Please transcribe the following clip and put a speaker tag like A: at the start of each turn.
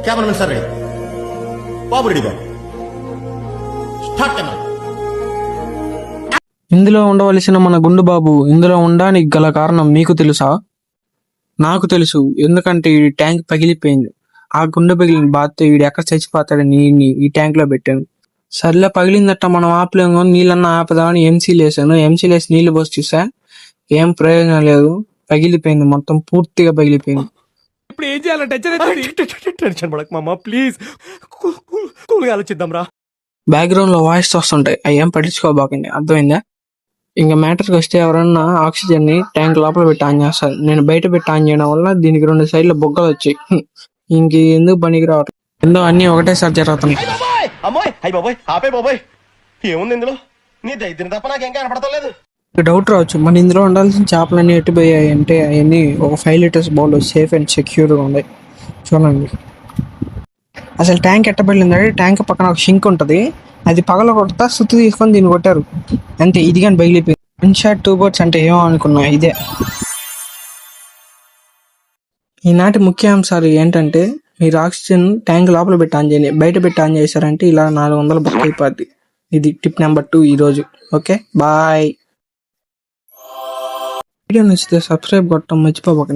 A: Cameraman sir ready बाबू ready बाबू start camera
B: ఇందులో ఉండవలసిన మన గుండు బాబు ఇందులో ఉండడానికి గల కారణం మీకు తెలుసా? నాకు తెలుసు. ఎందుకంటే ఈ ట్యాంక్ పగిలిపోయింది. ఆ గుండె పగిలిన బాధతో వీడు ఎక్కడ చచ్చిపోతాడని ఈ ట్యాంక్ లో పెట్టాను. సర్లే పగిలిందట్ట మనం ఆపలేము, నీళ్ళన్నా ఆపదామని ఎంసీలు వేసాను. ఎంసీలు వేసి నీళ్లు పోసి చూసా, ఏం ప్రయోజనం లేదు. పగిలిపోయింది, మొత్తం పూర్తిగా పగిలిపోయింది.
C: ఇప్పుడు ఏం చేయాలంటే టెన్షన్ పడక మామ, ప్లీజ్ కూల్గా ఆలోచిద్దాం రా.
B: బ్యాక్గ్రౌండ్ లో వాయిస్ వస్తుంటాయి, అవి ఏం పట్టించుకోబాకండి, అర్థమైందా? ఇంకా మ్యాటర్కి వస్తే ఎవరన్నా ఆక్సిజన్ ని ట్యాంక్ లోపల పెట్టి ఆన్ చేస్తారు. నేను బయట పెట్టి ఆన్ చేయడం వల్ల దీనికి 2 సైడ్ల బొగ్గలు వచ్చాయి. ఇంక ఎందుకు పనికి రావట్లేదు, ఎందో అన్ని ఒకటేసారి జరుగుతున్నాయి.
A: అమ్మాయి అయ్యి బాబాయ్ ఆపే బాబాయ్, ఏముంది ఇందులో? నీ దైద్యం తప్ప నాకేం కనపడతలేదు.
B: డౌట్ రావచ్చు, మన ఇందులో ఉండాల్సిన చేపలన్నీ ఎట్టిపోయాయి అంటే అవన్నీ ఒక 5 లీటర్స్ బౌల్ సేఫ్ అండ్ సెక్యూర్గా ఉన్నాయి. చూడండి, అసలు ట్యాంక్ ఎట్టబడిందంటే ట్యాంక్ పక్కన ఒక షింక్ ఉంటుంది, అది పగల కొడతా సుత్తి తీసుకొని దీన్ని కొట్టారు అంతే. ఇది కానీ బయలిపోయింది. 1 షాట్ 2 బర్డ్స్ అంటే ఏమో అనుకున్నా, ఇదే. ఈనాటి ముఖ్య అంశాలు ఏంటంటే, మీరు ఆక్సిజన్ ట్యాంక్ లోపల పెట్టి ఆన్ చేయండి, బయట పెట్టి ఆన్ చేశారంటే ఇలా 400 బుక్ అయిపోద్ది. ఇది టిప్ నెంబర్ 2 ఈరోజు. Okay bye. వీడియో నచ్చితే సబ్స్క్రైబ్ కొట్టడం మర్చిపోకండి.